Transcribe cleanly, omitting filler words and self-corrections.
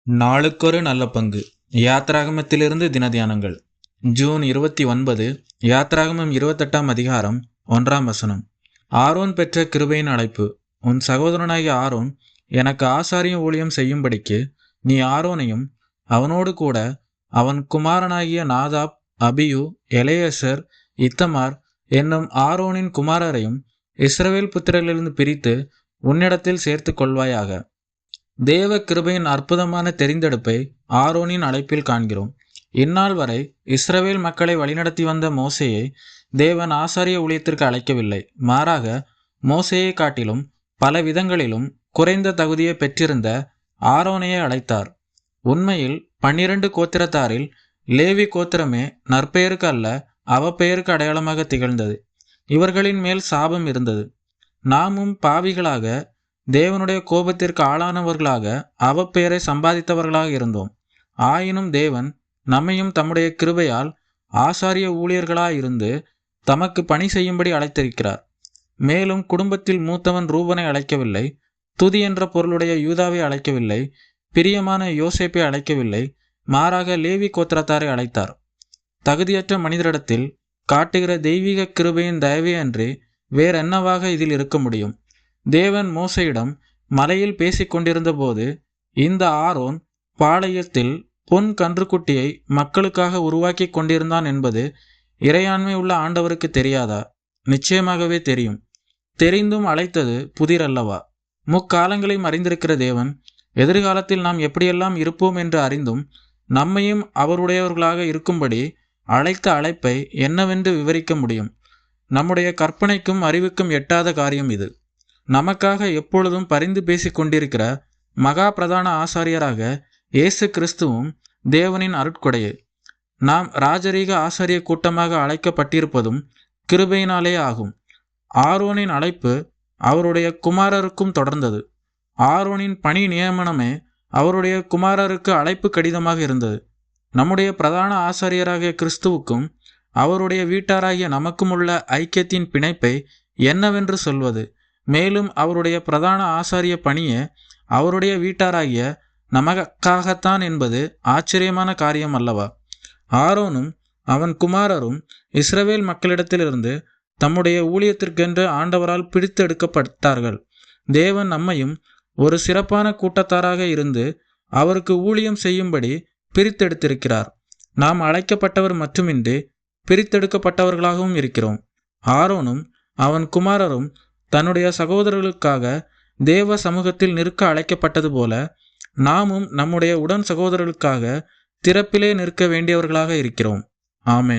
நாளுக்கொரு நல்ல பங்கு. யாத்ராகமத்திலிருந்து தினதியானங்கள். ஜூன் 29. யாத்ராகமம் 28ஆம் அதிகாரம் 1ஆம் வசனம். ஆரோன் பெற்ற கிருபையின் அழைப்பு. உன் சகோதரனாகிய ஆரோன் எனக்கு ஆசாரிய ஊழியம் செய்யும்படிக்கு நீ ஆரோனையும் அவனோடு கூட அவன் குமாரனாகிய நாதாப், அபியூ, எலெயாசர், இத்தமார் என்னும் ஆரோனின் குமாரரையும் இஸ்ரவேல் புத்திரரிலிருந்து பிரித்து உன்னிடத்தில் சேர்த்து கொள்வாயாக. தேவ கிருபையின் அற்புதமான தெரிந்தெடுப்பை ஆரோனின் அழைப்பில் காண்கிறோம். இந்நாள் வரை இஸ்ரவேல் மக்களை வழிநடத்தி வந்த மோசேயை தேவன் ஆசாரிய ஊழியத்திற்கு அழைக்கவில்லை. மாறாக மோசேயை காட்டிலும் பல விதங்களிலும் குறைந்த தகுதியை பெற்றிருந்த ஆரோனையே அழைத்தார். உண்மையில் 12 கோத்திரத்தாரில் லேவி கோத்திரமே நற்பெயருக்கு அல்ல அவப்பெயருக்கு அடையாளமாக திகழ்ந்தது. இவர்களின் மேல் சாபம் இருந்தது. நாமும் பாவிகளாக தேவனுடைய கோபத்திற்கு ஆளானவர்களாக அவப்பெயரை சம்பாதித்தவர்களாக இருந்தோம். ஆயினும் தேவன் நம்மையும் தம்முடைய கிருபையால் ஆசாரிய ஊழியர்களாயிருந்து தமக்கு பணி செய்யும்படி அழைத்திருக்கிறார். மேலும் குடும்பத்தில் மூத்தவன் ரூபனை அழைக்கவில்லை, துதி என்ற பொருளுடைய யூதாவை அழைக்கவில்லை, பிரியமான யோசேப்பை அழைக்கவில்லை, மாறாக லேவி கோத்திரத்தாரை அழைத்தார். தகுதியற்ற மனிதரிடத்தில் காட்டுகிற தெய்வீக கிருபையின் தயவே அன்றி வேறென்னவாக இதில் இருக்க முடியும்? தேவன் மோசையிடம் மலையில் பேசிக் கொண்டிருந்த போது இந்த ஆரோன் பாளையத்தில் பொன் கன்றுக்குட்டியை மக்களுக்காக உருவாக்கி கொண்டிருந்தான் என்பது இறையாண்மை உள்ள ஆண்டவருக்கு தெரியாதா? நிச்சயமாகவே தெரியும். தெரிந்தும் அழைத்தது புதிரல்லவா? முக்காலங்களையும் அறிந்திருக்கிற தேவன் எதிர்காலத்தில் நாம் எப்படியெல்லாம் இருப்போம் என்று அறிந்தும் நம்மையும் அவருடையவர்களாக இருக்கும்படி அழைத்த அழைப்பை என்னவென்று விவரிக்க முடியும்? நம்முடைய கற்பனைக்கும் அறிவுக்கும் எட்டாத காரியம் இது. நமக்காக எப்பொழுதும் பரிந்து பேசி கொண்டிருக்கிற மகா பிரதான ஆசாரியராக இயேசு கிறிஸ்துவும் தேவனின் அருட்கொடையே. நாம் ராஜரீக ஆசாரிய கூட்டமாக அழைக்கப்பட்டிருப்பதும் கிருபையினாலே ஆகும். ஆரோனின் அழைப்பு அவருடைய குமாரருக்கும் தொடர்ந்தது. ஆரோனின் பணி நியமனமே அவருடைய குமாரருக்கு அழைப்பு கடிதமாக இருந்தது. நம்முடைய பிரதான ஆசாரியராகிய கிறிஸ்துவுக்கும் அவருடைய வீட்டாராகிய நமக்கும் உள்ள ஐக்கியத்தின் பிணைப்பை என்னவென்று சொல்வது? மேலும் அவருடைய பிரதான ஆசாரிய பணியே அவருடைய வீட்டாராகிய நமக்காகத்தான் என்பது ஆச்சரியமான காரியம் அல்லவா? ஆரோனும் அவன் குமாரரும் இஸ்ரவேல் மக்களிடத்திலிருந்து தம்முடைய ஊழியத்திற்கென்று ஆண்டவரால் பிடித்து எடுக்கப்பட்டார்கள். தேவன் நம்மையும் ஒரு சிறப்பான கூட்டத்தாராக இருந்து அவருக்கு ஊழியம் செய்யும்படி பிரித்தெடுத்திருக்கிறார். நாம் அழைக்கப்பட்டவர் மட்டுமின்றி பிரித்தெடுக்கப்பட்டவர்களாகவும் இருக்கிறோம். ஆரோனும் அவன் குமாரரும் தன்னுடைய சகோதரர்களுக்காக தேவ சமூகத்தில் நிற்க அழைக்கப்பட்டது போல நாமும் நம்முடைய உடன் சகோதரர்களுக்காக திறப்பிலே நிற்க வேண்டியவர்களாக இருக்கிறோம். ஆமென்.